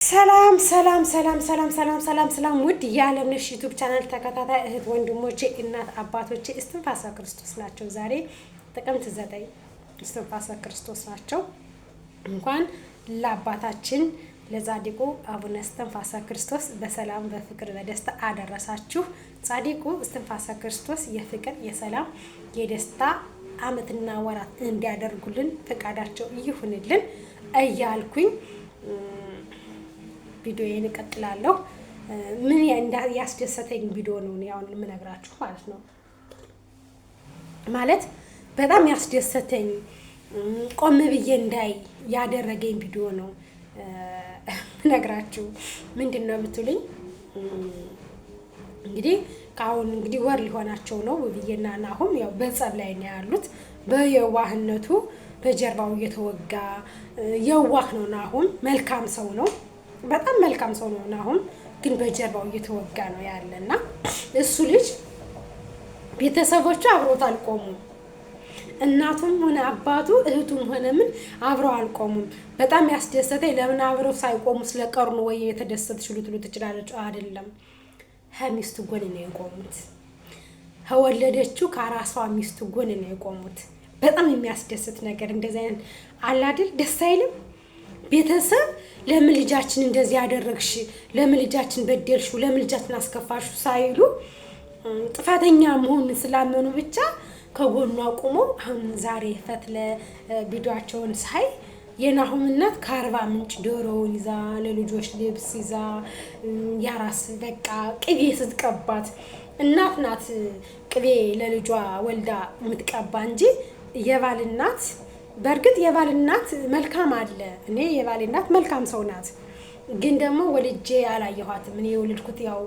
ሰላም ሰላም ሰላም ሰላም ሰላም ሰላም ሰላም ውድ የዓለምነሽ ዩቲዩብ ቻናል ተከታታይ እህት ወንድሞቼ እናት አባቶቼ እስትንፋሰ ክርስቶስ ናቸው። ዛሬ ጥቅምት 9 እስትንፋሰ ክርስቶስ ናቸው። እንኳን ለአባታችን ለጻድቁ አቡነ እስትንፋሰ ክርስቶስ በሰላም በፍቅር በደስታ አደረሳችሁ። ጻድቁ እስትንፋሰ ክርስቶስ የፍቅር የሰላም የደስታ ዓመትና ወራት እንዲያደርጉልን ፈቃዳቸው ይሁንልን እያልኩኝ ቪዲዮዬን እቀጥላለሁ። ምን ያስደሰተኝ ቪዲዮ ነው ያው የምነግራችሁ ማለት ነው። ማለት በጣም ያስደሰተኝ ቆም ብዬ እንዳይ ያደረገኝ ቪዲዮ ነው ነግራችሁ። ምንድነው ብትሉኝ እንግዲህ ካሁን እንግዲህ ወር ሊሆናቸው ነው ውብዬና ናሁም ያው በጸብ ላይ ነው ያሉት። በየዋህነቱ በጀርባው እየተወጋ የዋህ ነው ናሁም፣ መልካም ሰው ነው፣ በጣም መልካም ሰው ነው ናሁም፣ ግን በጀርባው እየተወጋ ነው ያለና እሱ ልጅ ቤተሰቦቹ አብሮት አልቆሙም። እናቱም ሆነ አባቱ እህቱም ሆነ ምን አብረው አልቆሙም። በጣም ያስደሰተኝ ለምን አብረው ሳይቆሙ ስለቀሩ ነው ወይ የተደሰተች ልትሉ ትችላለች። አይደለም፣ ከሚስቱ ጎን ነው የቆሙት። ከወለደችው ከራሷ ሚስቱ ጎን ነው የቆሙት። በጣም የሚያስደስት ነገር እንደዚህ አይነት አላድል ደስ አይልም? ቤተሰብ ለምን ልጃችን እንደዚህ ያደረግሽ፣ ለምን ልጃችን በደልሽ፣ ለምን ልጃችን አስከፋሽ ሳይሉ ጥፋተኛ መሆኑን ስላመኑ ብቻ ከጎኑ አቁሞ አሁን ዛሬ ፈትለ ቪዲዮአቸውን ሳይ የናሁም እናት ከአርባ ምንጭ ዶሮውን ይዛ ለልጆች ልብስ ይዛ ያራስ በቃ ቅቤ ስትቀባት እናት ናት ቅቤ ለልጇ ወልዳ የምትቀባ እንጂ የባል እናት በእርግጥ የባል እናት መልካም አለ። እኔ የባል እናት መልካም ሰው ናት፣ ግን ደግሞ ወልጄ አላየኋትም። እኔ የወለድኩት ያው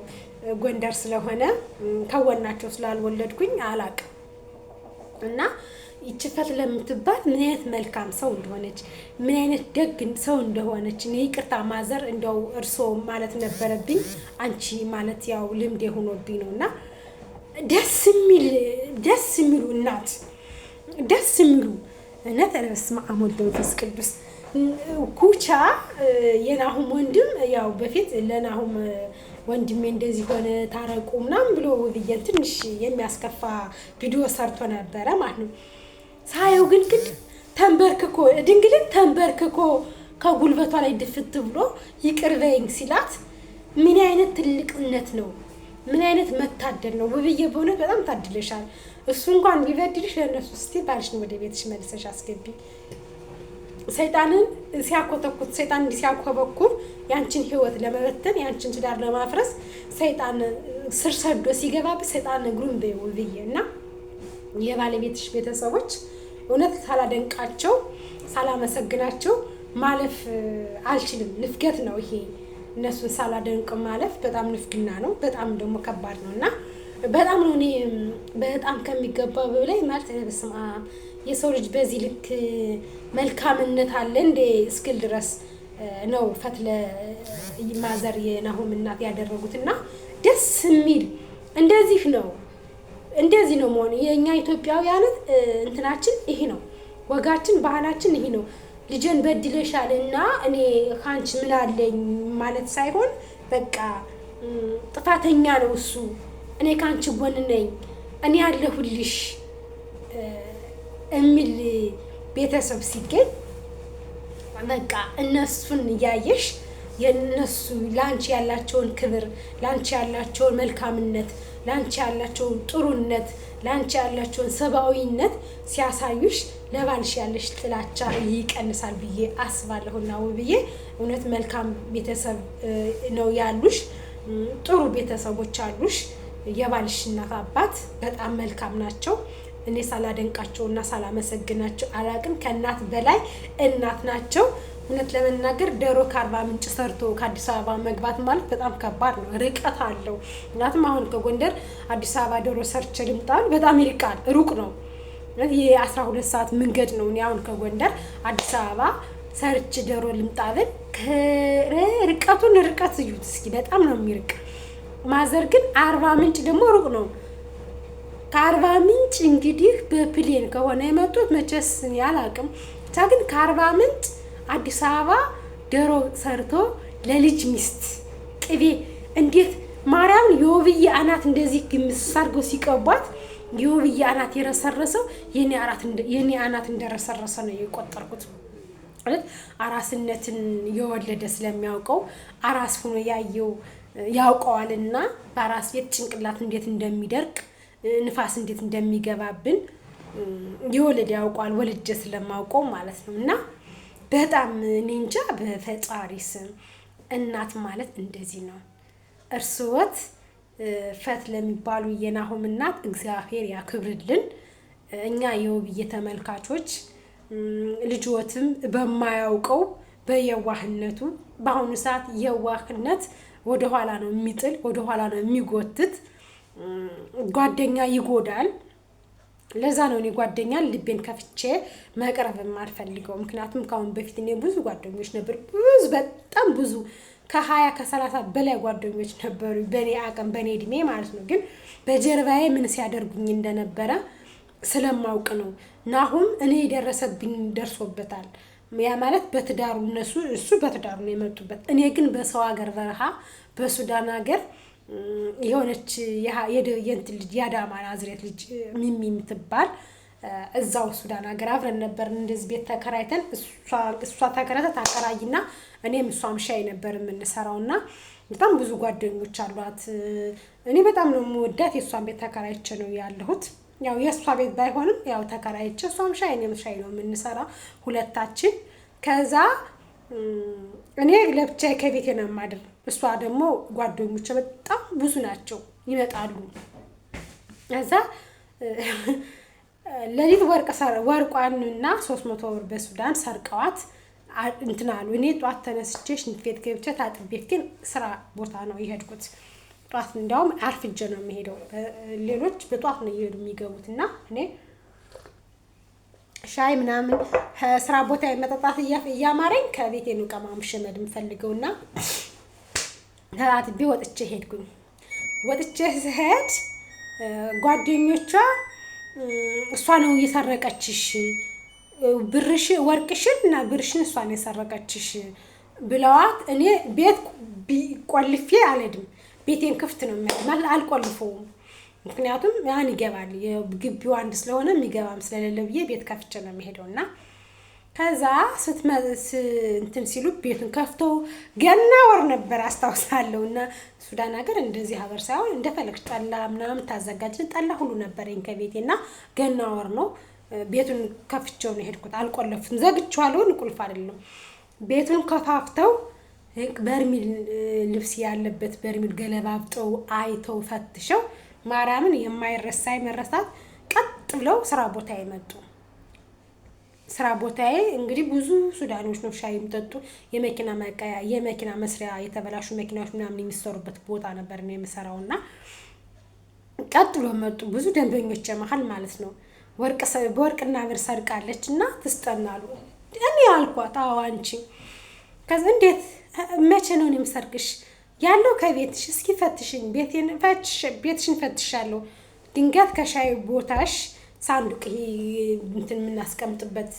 ጎንደር ስለሆነ ከወናቸው ስላልወለድኩኝ አላቅም። እና ይቺ ፈትለ ለምትባል ምን አይነት መልካም ሰው እንደሆነች ምን አይነት ደግ ሰው እንደሆነች እኔ ይቅርታ ማዘር እንደው እርሶ ማለት ነበረብኝ፣ አንቺ ማለት ያው ልምድ ሆኖብኝ ነውና ደስ የሚሉ እናት ደስ የሚሉ እነት በስመ አብ ወወልድ ወመንፈስ ቅዱስ። ኩቻ የናሁም ወንድም ያው በፊት ለናሁም ወንድሜ እንደዚህ ሆነ ታረቁ ምናምን ብሎ ውብዬን ትንሽ የሚያስከፋ ቪዲዮ ሰርቶ ነበረ ማለት ነው። ሳየው ግን ተንበርክኮ ድንግልን ተንበርክኮ ከጉልበቷ ላይ ድፍት ብሎ ይቅር በይኝ ሲላት ምን አይነት ትልቅነት ነው! ምን አይነት መታደል ነው! ውብዬ በእውነት በጣም ታድለሻል። እሱ እንኳን ቢበድልሽ ለነሱ እስቲ ባልሽን ወደ ቤትሽ መልሰሽ አስገቢ። ሰይጣንን ሲያኮተኩት ሰይጣን ሲያኮበኩብ ያንቺን ህይወት ለመበተን ያንቺን ትዳር ለማፍረስ ሰይጣን ስር ሰዶ ሲገባብ ሰይጣን እግሩን በውብዬ እና የባለቤትሽ ቤተሰቦች እውነት ሳላደንቃቸው ሳላመሰግናቸው ማለፍ አልችልም። ንፍገት ነው ይሄ። እነሱን ሳላደንቅ ማለፍ በጣም ንፍግና ነው፣ በጣም ደግሞ ከባድ ነውና በጣም ነው እኔ በጣም ከሚገባው በላይ ማለት በስመ አብ የሰው ልጅ በዚህ ልክ መልካምነት አለ እንደ እስክል ድረስ ነው ፈትለ ማዘር የናሁም እናት ያደረጉትና ደስ የሚል እንደዚህ ነው መሆን። የኛ ኢትዮጵያውያን እንትናችን ይሄ ነው፣ ወጋችን ባህላችን ይሄ ነው። ልጅን በድለሻልና እኔ ካንቺ ምን አለኝ ማለት ሳይሆን በቃ ጥፋተኛ ነው እሱ፣ እኔ ካንቺ ጎን ነኝ፣ እኔ ያለሁልሽ የሚል ቤተሰብ ሲገኝ በቃ እነሱን እያየሽ የነሱ ላንቺ ያላቸውን ክብር፣ ላንቺ ያላቸውን መልካምነት፣ ላንቺ ያላቸውን ጥሩነት፣ ላንቺ ያላቸውን ሰብአዊነት ሲያሳዩሽ ለባልሽ ያለሽ ጥላቻ ይቀንሳል ብዬ አስባለሁና ውብዬ እውነት መልካም ቤተሰብ ነው ያሉሽ፣ ጥሩ ቤተሰቦች አሉሽ። የባልሽ እናት አባት በጣም መልካም ናቸው። እኔ ሳላደንቃቸውና ሳላመሰግናቸው አላቅም። ከእናት በላይ እናት ናቸው። እውነት ለመናገር ዶሮ ከአርባ ምንጭ ሰርቶ ከአዲስ አበባ መግባት ማለት በጣም ከባድ ነው፣ ርቀት አለው። ምክንያቱም አሁን ከጎንደር አዲስ አበባ ዶሮ ሰርቼ ልምጣል በጣም ይርቃል፣ ሩቅ ነው። የ12 ሰዓት መንገድ ነው። እኔ አሁን ከጎንደር አዲስ አበባ ሰርቼ ዶሮ ልምጣብል ርቀት እዩት እስኪ፣ በጣም ነው የሚርቅ። ማዘር ግን አርባ ምንጭ ደግሞ ሩቅ ነው። ከአርባ ምንጭ እንግዲህ በፕሌን ከሆነ የመጡት መቼስ ያላቅም ብቻ ግን ከአርባ ምንጭ አዲስ አበባ ዶሮ ሰርቶ ለልጅ ሚስት ቅቤ እንዴት ማርያምን የውብዬ አናት እንደዚህ ግምስ አድርገው ሲቀቧት የውብዬ አናት የረሰረሰው የኔ አናት እንደረሰረሰ ነው የቆጠርኩት። ማለት አራስነትን የወለደ ስለሚያውቀው አራስ ሆኖ ያውቀዋልና በአራስ ቤት ጭንቅላት እንዴት እንደሚደርቅ ንፋስ እንዴት እንደሚገባብን የወለደ ያውቀዋል። ወልጄ ስለማውቀው ማለት ነው። እና በጣም እኔ እንጃ በፈጣሪ ስም እናት ማለት እንደዚህ ነው። እርስዎት ፈት ለሚባሉ የናሆም እናት እግዚአብሔር ያክብርልን። እኛ የውብዬ ተመልካቾች ልጅዎትም በማያውቀው በየዋህነቱ በአሁኑ ሰዓት የዋህነት ወደ ኋላ ነው የሚጥል፣ ወደ ኋላ ነው የሚጎትት። ጓደኛ ይጎዳል። ለዛ ነው እኔ ጓደኛ ልቤን ከፍቼ መቅረብ የማልፈልገው። ምክንያቱም ካሁን በፊት እኔ ብዙ ጓደኞች ነበር፣ ብዙ በጣም ብዙ ከ20 ከ30 በላይ ጓደኞች ነበሩ፣ በኔ አቅም በኔ እድሜ ማለት ነው። ግን በጀርባዬ ምን ሲያደርጉኝ እንደነበረ ስለማውቅ ነው። ናሆም እኔ የደረሰብኝ ደርሶበታል። ያ ማለት በትዳሩ እሱ በትዳሩ ነው የመጡበት። እኔ ግን በሰው ሀገር በረሃ በሱዳን ሀገር የሆነች የእንትን ልጅ የአዳማ ናዝሬት ልጅ ሚሚ የምትባል እዛው ሱዳን ሀገር አብረን ነበር እንደዚህ ቤት ተከራይተን እሷ ተከራይታ ታከራይና እኔም እሷም ሻይ ነበር የምንሰራውና በጣም ብዙ ጓደኞች አሏት። እኔ በጣም ነው የምወዳት። የእሷን ቤት ተከራይቼ ነው ያለሁት። ያው የእሷ ቤት ባይሆንም ያው ተከራይቼ እሷም ሻይ እኔም ሻይ ነው የምንሰራው ሁለታችን። ከዛ እኔ ለብቻዬ ከቤቴ ነው የማድር። እሷ ደግሞ ጓደኞቼ በጣም ብዙ ናቸው ይመጣሉ። ከዛ ለሊት ወርቋንና 300 ብር በሱዳን ሰርቀዋት እንትን አሉ። እኔ ጧት ተነስቼ ሽንት ቤት ገብቼ ታጥቤ ግን ስራ ቦታ ነው የሄድኩት። ጧት እንዳውም አርፍጄ ነው የምሄደው። ሌሎች በጧት ነው እየሄዱ የሚገቡት እና እኔ ሻይ ምናምን ስራ ቦታ መጠጣት እያማረኝ ከቤቴ ነው ቀማምሽ መድ የምፈልገውና ታጥቤ ወጥቼ ሄድኩኝ። ወጥቼ ስሄድ ጓደኞቿ እሷ ነው እየሰረቀችሽ ብርሽ ወርቅሽን እና ብርሽን እሷ ነው የሰረቀችሽ ብለዋት፣ እኔ ቤት ቆልፌ አልሄድም። ቤቴን ክፍት ነው ማለት አልቆልፈውም። ምክንያቱም ያን ይገባል ግቢው አንድ ስለሆነ የሚገባም ስለሌለ ብዬ ቤት ከፍቼ ነው የሚሄደውና ከዛ እንትን ሲሉ ቤቱን ከፍተው ገና ወር ነበር አስታውሳለሁና ሱዳን ሀገር እንደዚህ ሀገር ሳይሆን እንደፈለግሽ ጠላ ምናምን ታዘጋጅን ጠላ ሁሉ ነበረኝ ከቤቴና ገና ወር ነው። ቤቱን ከፍቼው ነው ሄድኩት። አልቆለፉትም፣ ዘግቼዋለሁ። ቁልፍ አይደለም። ቤቱን ከፋፍተው በርሚል ልብስ ያለበት በርሚል ገለባብጠው አይተው ፈትሸው ማርያምን የማይረሳ መረሳት ቀጥ ብለው ስራ ቦታ ይመጡ። ስራ ቦታዬ እንግዲህ ብዙ ሱዳኖች ነው ሻይ የሚጠጡ የመኪና መቀያ የመኪና መስሪያ የተበላሹ መኪናዎች ምናምን የሚሰሩበት ቦታ ነበር ነው የምሰራውና ቀጥ ብለው መጡ። ብዙ ደንበኞች መሃል ማለት ነው። በወርቅና ብር ሰርቃለችና ትስጠናሉ። እኔ አልኳት አዎ አንቺ። ከዛ እንዴት መቼ ነው የምሰርቅሽ ያለው ከቤትሽ እስኪ ፈትሽኝ፣ ቤትሽን ፈትሻለሁ። ድንገት ከሻይ ቦታሽ ሳንዱቅ እንትን የምናስቀምጥበት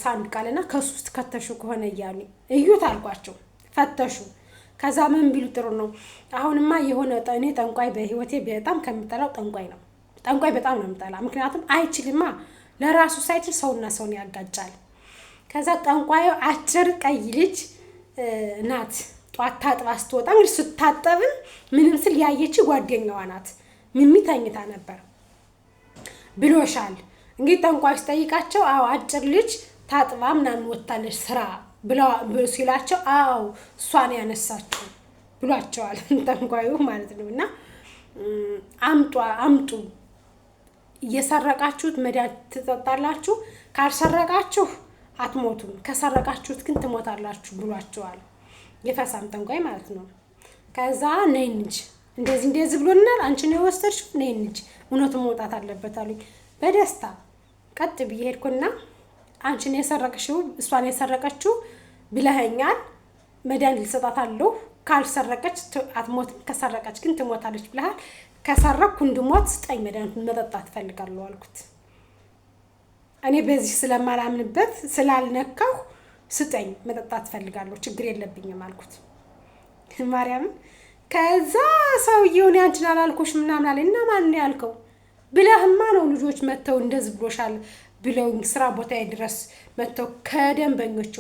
ሳንዱቅ አለና ከሱ ውስጥ ከተሹ ከሆነ እያሉ እዩት አልኳቸው። ፈተሹ። ከዛ ምን ቢሉ ጥሩ ነው አሁንማ የሆነ እኔ ጠንቋይ በህይወቴ በጣም ከምጠላው ጠንቋይ ነው። ጠንቋይ በጣም ነው የምጠላ። ምክንያቱም አይችልማ፣ ለራሱ ሳይችል ሰውና ሰውን ያጋጫል። ከዛ ጠንቋዩ አጭር ቀይ ልጅ ናት። ጧት ታጥባ ስትወጣ እንግዲህ ስታጠብም ምንም ስል ያየች ጓደኛዋ ናት። ሚሚ ተኝታ ነበር ብሎሻል እንግዲህ ጠንቋይ ሲጠይቃቸው አዎ አጭር ልጅ ታጥባ ምናምን ወጣለች ስራ ብለው ሲላቸው አዎ እሷን ያነሳችሁ ብሏቸዋል ጠንቋዩ ማለት ነውና አምጡ እየሰረቃችሁት መዳት ትጠጣላችሁ፣ ካልሰረቃችሁ አትሞቱም፣ ከሰረቃችሁት ግን ትሞታላችሁ ብሏቸዋል። የፈሳም ጠንቋይ ማለት ነው። ከዛ ነይ እንጂ እንደዚህ ብሎናል፣ አንቺ ነው የወሰድሽው፣ ነይ እንጂ እውነቱ መውጣት አለበት አሉኝ። በደስታ ቀጥ ብዬ ሄድኩና አንቺ ነው የሰረቅሽው እሷን የሰረቀችው ብለኸኛል፣ መድኃኒት ልሰጣታለሁ፣ ካልሰረቀች አትሞትም፣ ከሰረቀች ግን ትሞታለች ብለሃል። ከሰረኩ እንድሞት ስጠኝ መድኃኒቱን መጠጣት እፈልጋለሁ አልኩት። እኔ በዚህ ስለማላምንበት ስላልነካሁ ስጠኝ መጠጣት ፈልጋለሁ ችግር የለብኝም አልኩት ማርያምን ከዛ ሰውዬውን ያንቺን አላልኩሽ ምናምን አለኝ እና ማን ነው ያልከው ብለህማ ነው ልጆች መተው እንደዚህ ብሎሻል ብለው ስራ ቦታዬ ድረስ መተው ከደንበኞቹ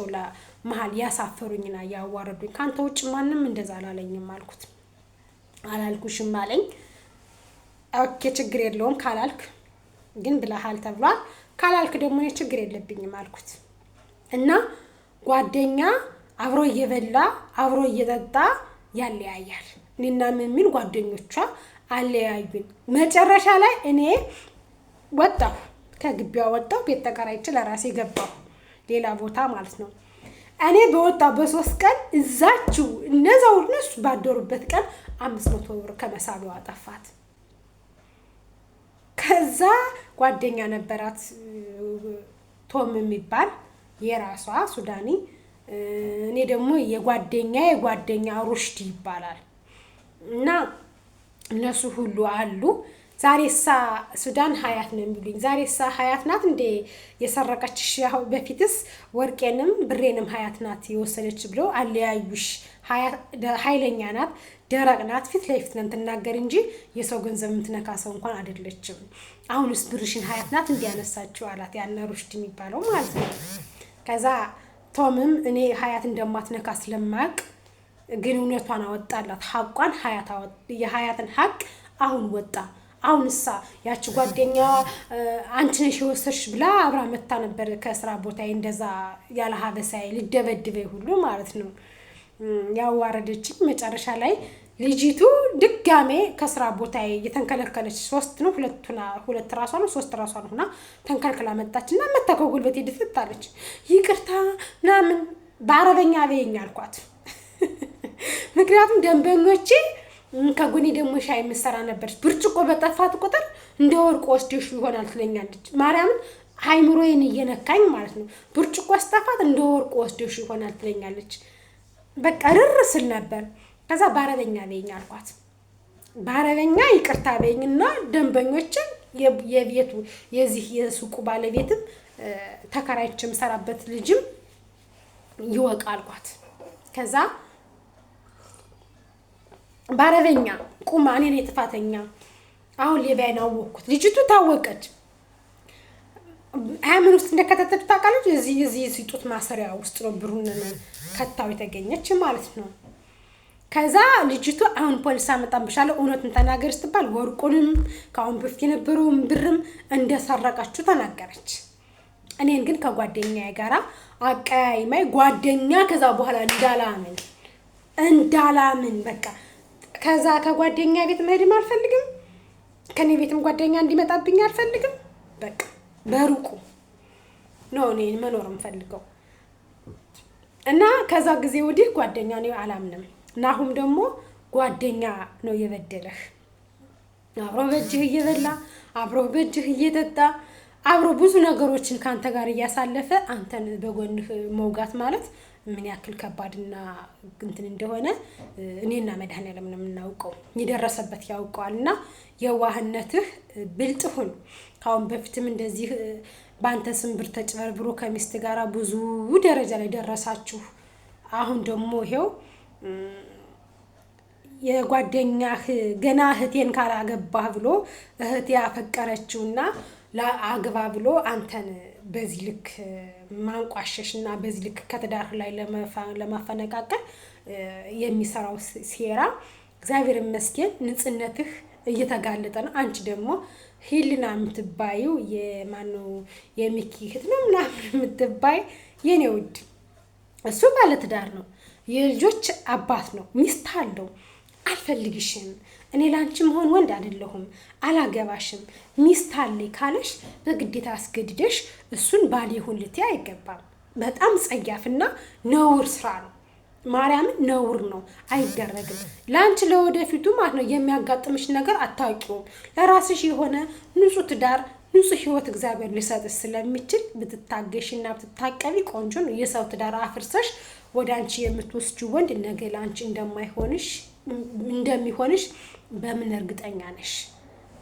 መሃል ያሳፈሩኝና ያዋረዱኝ ካንተ ውጭ ማንንም እንደዛ አላለኝም አልኩት አላልኩሽም አለኝ ኦኬ ችግር የለውም ካላልክ ግን ብለሃል ተብሏል ካላልክ ደግሞ ችግር የለብኝም አልኩት እና ጓደኛ አብሮ እየበላ አብሮ እየጠጣ ያለያያል እኔና ምን ጓደኞቿ አለያዩን መጨረሻ ላይ እኔ ወጣሁ ከግቢዋ ወጣሁ ቤት ተከራይቼ ለራሴ ገባሁ ሌላ ቦታ ማለት ነው እኔ በወጣሁ በ3 ቀን እዛችሁ እነዛው እነሱ ባደሩበት ቀን 500 ብር ከመሳቢያው አጠፋት ከዛ ጓደኛ ነበራት ቶም የሚባል የራሷ ሱዳኒ እኔ ደግሞ የጓደኛ ሩሽዲ ይባላል እና እነሱ ሁሉ አሉ ዛሬሳ ሱዳን ሀያት ነው የሚሉኝ ዛሬሳ ሀያት ናት እንደ የሰረቀችሽ ያው በፊትስ ወርቄንም ብሬንም ሀያት ናት የወሰደች ብለው አለያዩሽ ኃይለኛ ናት ደረቅ ናት ፊት ለፊት ነው ተናገር እንጂ የሰው ገንዘብ የምትነካ ሰው እንኳን አይደለችም አሁንስ ብርሽን ሀያት ናት እንዲያነሳችው አላት ያና ሩሽዲ የሚባለው ማለት ነው ከዛ ቶምም እኔ ሀያት እንደማትነካ ስለማቅ ግን እውነቷን አወጣላት ሐቋን የሀያትን ሐቅ አሁን ወጣ አሁንሳ ያቺ ጓደኛ አንቺ ነሽ የወሰድሽ ብላ አብራ መታ ነበር ከስራ ቦታዬ እንደዛ ያለ ሀበሳይ ልደበድበኝ ሁሉ ማለት ነው ያዋረደችኝ መጨረሻ ላይ ልጅቱ ድጋሜ ከስራ ቦታዬ የተንከለከለች 3 ነው 2 ራሷ ነው 3 ራሷ ነው ሆና ተንከልክላ መጣችና መተከጉልበት ይድፍታለች ይቅርታ ናምን በአረበኛ በይኝ አልኳት ምክንያቱም ደንበኞቼ ከጎኔ ደግሞ ሻይ መሰራ ነበር ብርጭቆ በጠፋት ቁጥር እንደ ወርቅ ወስደሽ ይሆናል ትለኛለች ማርያምን ሃይምሮዬን እየነካኝ ማለት ነው ብርጭቆ አስጠፋት እንደ ወርቅ ወስደሽ ይሆናል ትለኛለች በቃ ርርስል ነበር ከዛ በአረበኛ በይኝ አልኳት በአረበኛ ይቅርታ በይኝና ደንበኞችን የቤቱ የዚህ የሱቁ ባለቤትም ተከራይችም ሰራበት ልጅም ይወቅ አልኳት ከዛ በአረበኛ ቁማ እኔ ነኝ ጥፋተኛ አሁን ሌባዬን አወቅኩት ልጅቱ ታወቀች አያምን ውስጥ እንደከተተች ታውቃለች እዚህ ሲጡት ማሰሪያ ውስጥ ነው ብሩን ከታው የተገኘች ማለት ነው ከዛ ልጅቱ አሁን ፖሊስ አመጣብሻለሁ እውነቱን ተናገር ስትባል ወርቁንም ካሁን በፊት የነበረውን ብርም እንደሰረቀችው ተናገረች እኔን ግን ከጓደኛዬ ጋራ አቀያይማይ ጓደኛ ከዛ በኋላ እንዳላምን በቃ ከዛ ከጓደኛ ቤት መሄድም አልፈልግም ከኔ ቤትም ጓደኛ እንዲመጣብኝ አልፈልግም በቃ በሩቁ ነው እኔ መኖርም ፈልገው እና ከዛ ጊዜ ወዲህ ጓደኛ ነው አላምንም ናሁም ደግሞ ጓደኛ ነው የበደለህ አብሮ በእጅህ እየበላ አብሮ በእጅህ እየጠጣ አብሮ ብዙ ነገሮችን ካንተ ጋር እያሳለፈ አንተን በጎንህ መውጋት ማለት ምን ያክል ከባድና እንትን እንደሆነ እኔና መድኃኒዓለም ነው የምናውቀው ይደረሰበት ያውቀዋልና የዋህነትህ ብልጥሁን ካሁን በፊትም እንደዚህ ባንተ ስም ብር ተጭበርብሮ ከሚስት ጋራ ብዙ ደረጃ ላይ ደረሳችሁ አሁን ደግሞ ይሄው የጓደኛህ ገና እህቴን ካላገባህ ብሎ እህቴ ያፈቀረችውና ለአግባ ብሎ አንተን በዚህ ልክ ማንቋሸሽና በዚህ ልክ ከተዳር ላይ ለማፈነቃቀል የሚሰራው ሴራ እግዚአብሔር ይመስገን ንጽህነትህ እየተጋለጠ ነው አንቺ ደግሞ ሂልና የምትባዩ የማነው የሚኪ እህት ነው ምናምን የምትባይ የኔ ውድ እሱ ባለ ትዳር ነው የልጆች አባት ነው ሚስት አለው አልፈልግሽም እኔ ላንቺ መሆን ወንድ አይደለሁም አላገባሽም ሚስት አለኝ ካለሽ በግዴታ አስገድደሽ እሱን ባል ይሁን ልትይ አይገባም በጣም ጸያፍና ነውር ስራ ነው ማርያምን ነውር ነው አይደረግም ላንቺ ለወደፊቱ ማለት ነው የሚያጋጥምሽ ነገር አታውቂውም ለራስሽ የሆነ ንጹህ ትዳር ንጹህ ህይወት እግዚአብሔር ሊሰጥሽ ስለሚችል ብትታገሽና ብትታቀቢ ቆንጆ ነው የሰው ትዳር አፍርሰሽ ወደ አንቺ የምትወስጂው ወንድ ነገ ላንቺ እንደሚሆንሽ በምን እርግጠኛ ነሽ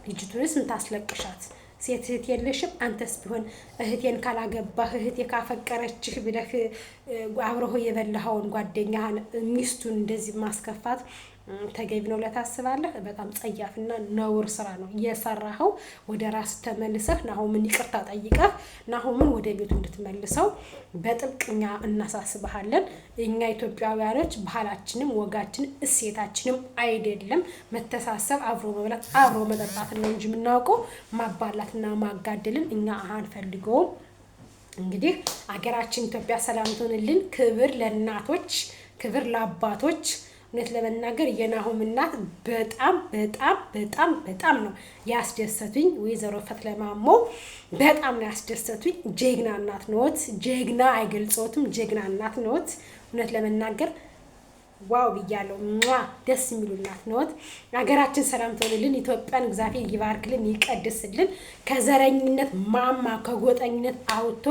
ልጅቱንስ እንታስለቅሻት ሴት እህት የለሽም አንተስ ቢሆን እህቴን ካላገባህ እህቴ ካፈቀረችህ ብለህ አብረው የበላኸውን ጓደኛህን ሚስቱን እንደዚህ ማስከፋት ተገቢ ነው ለታስባለህ? በጣም ጸያፍና ነውር ስራ ነው እየሰራኸው። ወደ ራስ ተመልሰህ ናሆምን ይቅርታ ጠይቀህ ናሆምን ወደ ቤቱ እንድትመልሰው በጥብቅኛ እናሳስብሃለን። እኛ ኢትዮጵያውያኖች ባህላችንም ወጋችንም እሴታችንም አይደለም መተሳሰብ፣ አብሮ መብላት፣ አብሮ መጠጣት ነው እንጂ የምናውቀው ማባላትና ማጋደልን እኛ አንፈልገውም። እንግዲህ አገራችን ኢትዮጵያ ሰላም ትሆንልን። ክብር ለእናቶች፣ ክብር ለአባቶች። እውነት ለመናገር የናሆም እናት በጣም በጣም በጣም በጣም ነው ያስደሰቱኝ። ወይዘሮ ፈትለማሞ በጣም ነው ያስደሰቱኝ። ጀግና እናት ነዎት። ጀግና አይገልጾትም። ጀግና እናት ነዎት። እውነት ለመናገር ዋው ብያለሁ። ደስ የሚሉ እናት ነዎት። ሀገራችን ሰላም ትሆንልን። ኢትዮጵያን እግዚአብሔር ይባርክልን፣ ይቀድስልን። ከዘረኝነት ማማ ከጎጠኝነት አውጥቶ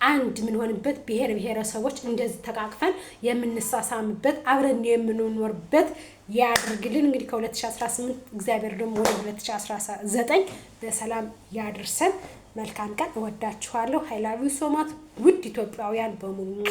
አንድ ምን ሆንበት ብሔር ብሔረሰቦች እንደዚህ ተቃቅፈን የምንሳሳምበት አብረን የምንኖርበት ያድርግልን። እንግዲህ ከ2018 እግዚአብሔር ደግሞ ወደ 2019 በሰላም ያድርሰን። መልካም ቀን። እወዳችኋለሁ። ሃይ ላቭ ዩ ሶ ማች ውድ ኢትዮጵያውያን በሙሉ